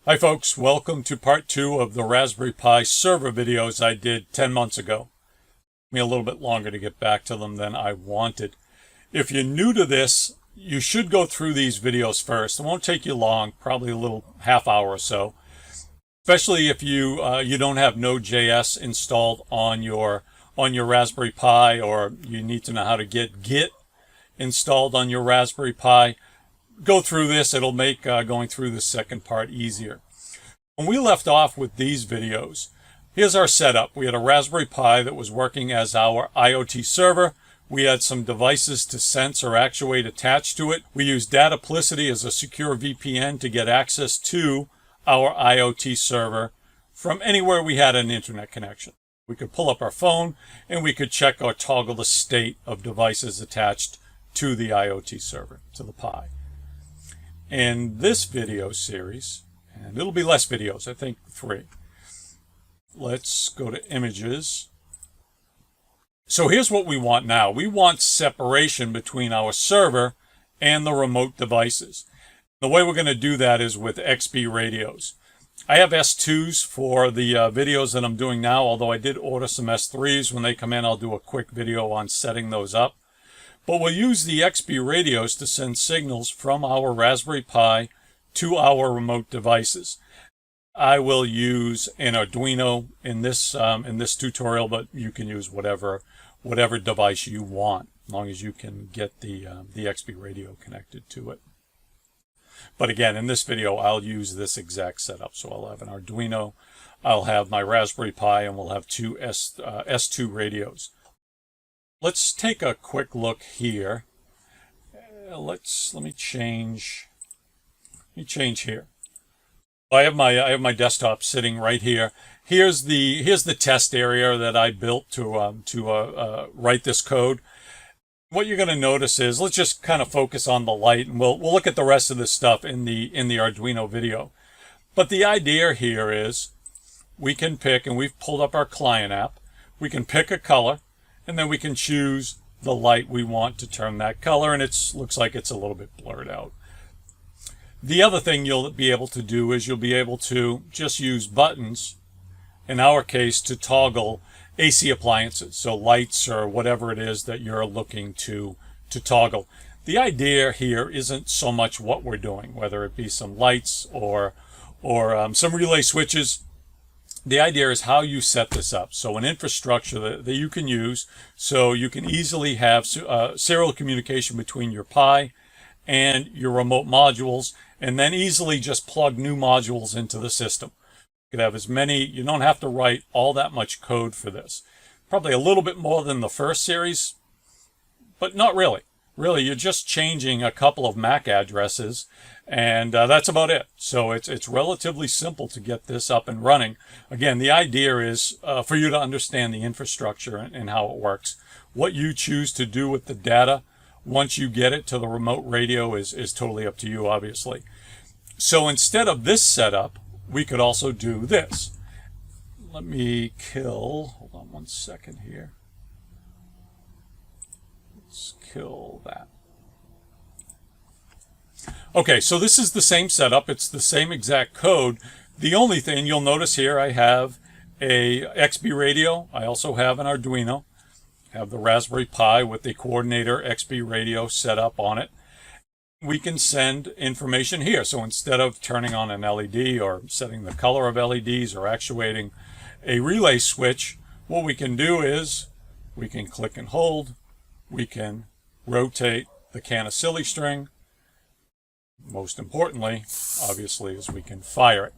Hi folks, welcome to part 2 of the Raspberry Pi server videos I did 10 months ago. Took me a little bit longer to get back to them than I wanted. If you're new to this, you should go through these videos first. It won't take you long, probably a little half hour or so. Especially if you don't have Node.js installed on your Raspberry Pi, or you need to know how to get Git installed on your Raspberry Pi. Go through this. It'll make going through the second part easier. When we left off with these videos, here's our setup. We had a Raspberry Pi that was working as our IoT server. We had some devices to sense or actuate attached to it. We used Dataplicity as a secure VPN to get access to our IoT server from anywhere we had an internet connection. We could pull up our phone and we could check or toggle the state of devices attached to the IoT server, to the Pi. In this video series, and it'll be less videos, I think 3. Let's go to images. So here's what we want now. We want separation between our server and the remote devices. The way we're going to do that is with Xbee Radios. I have S2s for the videos that I'm doing now, although I did order some S3s. When they come in, I'll do a quick video on setting those up. But we'll use the Xbee Radios to send signals from our Raspberry Pi to our remote devices. I will use an Arduino in this tutorial, but you can use whatever device you want, as long as you can get the Xbee Radio connected to it. But again, in this video, I'll use this exact setup. So I'll have an Arduino, I'll have my Raspberry Pi, and we'll have two S2 radios. Let's take a quick look here. Let me change here. I have my desktop sitting right here. Here's the test area that I built to write this code. What you're going to notice is, let's just kind of focus on the light, and we'll look at the rest of this stuff in the Arduino video. But the idea here is we can pick, and we've pulled up our client app. We can pick a color. And then we can choose the light we want to turn that color, and it looks like it's a little bit blurred out. The other thing you'll be able to do is you'll be able to just use buttons, in our case, to toggle AC appliances, so lights or whatever it is that you're looking to toggle. The idea here isn't so much what we're doing, whether it be some lights or some relay switches. The idea is how you set this up. So an infrastructure that you can use so you can easily have serial communication between your Pi and your remote modules, and then easily just plug new modules into the system. You could have as many, you don't have to write all that much code for this. Probably a little bit more than the first series, but not really. Really, you're just changing a couple of MAC addresses, and that's about it. So it's relatively simple to get this up and running. Again, the idea is for you to understand the infrastructure and how it works. What you choose to do with the data once you get it to the remote radio is totally up to you, obviously. So instead of this setup, we could also do this. Let me hold on one second here. Let's kill that. Okay, so this is the same setup. It's the same exact code. The only thing you'll notice here, I have a Xbee Radio. I also have an Arduino. I have the Raspberry Pi with the coordinator Xbee Radio set up on it. We can send information here. So instead of turning on an LED or setting the color of LEDs or actuating a relay switch, what we can do is we can click and hold. We can rotate the can of silly string. Most importantly, obviously, is we can fire it.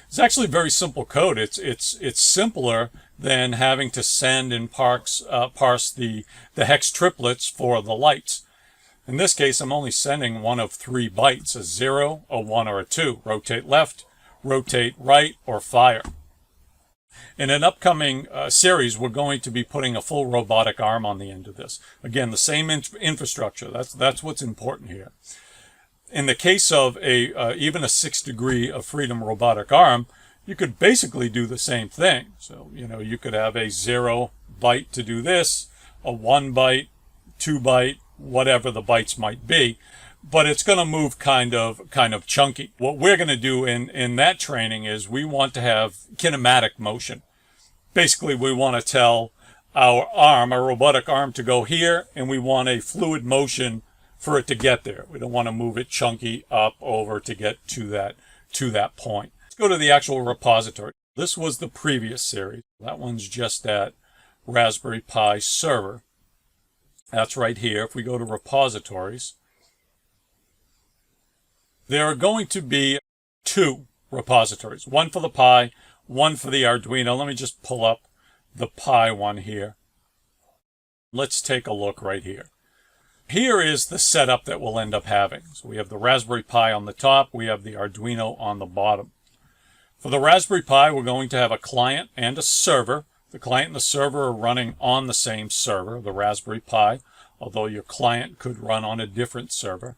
It's actually very simple code. It's simpler than having to send and parse the hex triplets for the lights. In this case, I'm only sending one of 3 bytes, a 0, a 1, or a 2. Rotate left, rotate right, or fire. In an upcoming series, we're going to be putting a full robotic arm on the end of this. Again, the same infrastructure. That's what's important here. In the case of even a 6 degree of freedom robotic arm, you could basically do the same thing. So, you could have a 0 byte to do this, a 1 byte, 2 byte, whatever the bytes might be. but it's going to move kind of chunky. What we're going to do in that training is we want to have kinematic motion. Basically, we want to tell our arm, our robotic arm, to go here, and we want a fluid motion for it to get there. We don't want to move it chunky up over to get to that point. Let's go to the actual repository. This was the previous series. That one's just at Raspberry Pi server. That's right here. If we go to repositories, there are going to be 2 repositories, one for the Pi, one for the Arduino. Let me just pull up the Pi one here. Let's take a look right here. Here is the setup that we'll end up having. So we have the Raspberry Pi on the top, we have the Arduino on the bottom. For the Raspberry Pi, we're going to have a client and a server. The client and the server are running on the same server, the Raspberry Pi, although your client could run on a different server.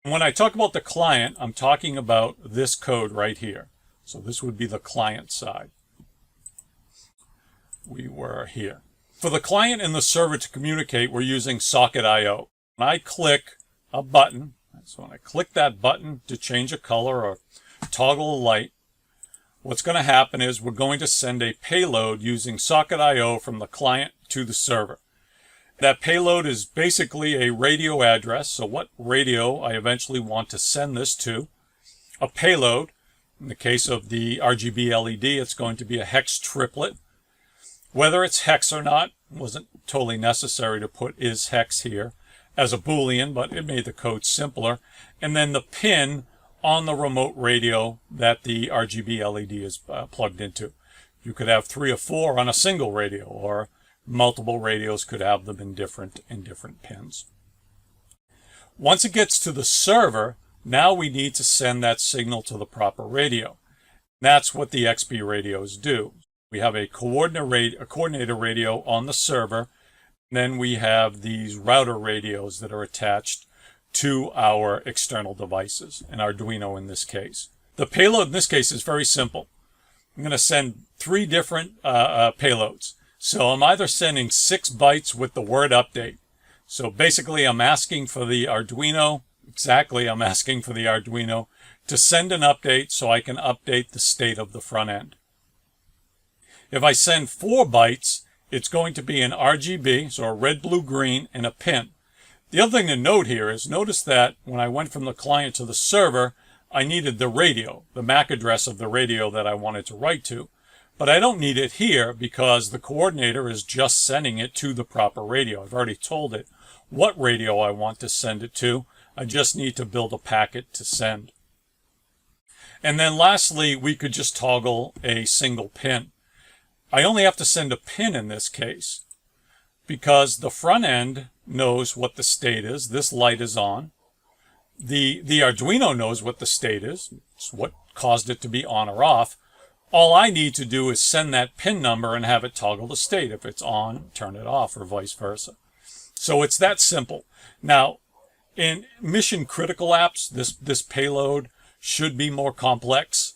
And when I talk about the client, I'm talking about this code right here. So this would be the client side. We were here. For the client and the server to communicate, we're using socket IO. When I click a button, so when I click that button to change a color or toggle a light, what's going to happen is we're going to send a payload using socket IO from the client to the server. That payload is basically a radio address, so what radio I eventually want to send this to. A payload, in the case of the RGB LED, it's going to be a hex triplet. Whether it's hex or not wasn't totally necessary to put is hex here as a Boolean, but it made the code simpler. And then the pin on the remote radio that the RGB LED is plugged into. You could have 3 or 4 on a single radio, or multiple radios could have them in different pins. Once it gets to the server, now we need to send that signal to the proper radio. That's what the Xbee Radios do. We have a coordinator radio on the server. Then we have these router radios that are attached to our external devices, an Arduino in this case. The payload in this case is very simple. I'm going to send 3 different payloads. So I'm either sending 6 bytes with the word update. So basically I'm asking for the Arduino, I'm asking for the Arduino to send an update so I can update the state of the front end. If I send 4 bytes, it's going to be an RGB, so a red, blue, green, and a pin. The other thing to note here is notice that when I went from the client to the server, I needed the radio, the MAC address of the radio that I wanted to write to. But I don't need it here because the coordinator is just sending it to the proper radio. I've already told it what radio I want to send it to. I just need to build a packet to send. And then lastly, we could just toggle a single pin. I only have to send a pin in this case because the front end knows what the state is. This light is on. The Arduino knows what the state is. It's what caused it to be on or off. All I need to do is send that pin number and have it toggle the state. If it's on, turn it off, or vice versa. So it's that simple. Now, in mission critical apps, this payload should be more complex.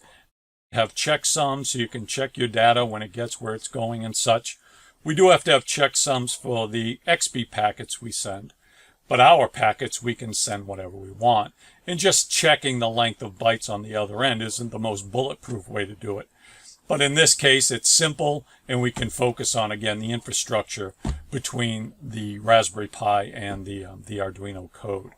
Have checksums so you can check your data when it gets where it's going and such. We do have to have checksums for the Xbee packets we send, but our packets we can send whatever we want. And just checking the length of bytes on the other end isn't the most bulletproof way to do it. But in this case, it's simple, and we can focus on, again, the infrastructure between the Raspberry Pi and the Arduino code.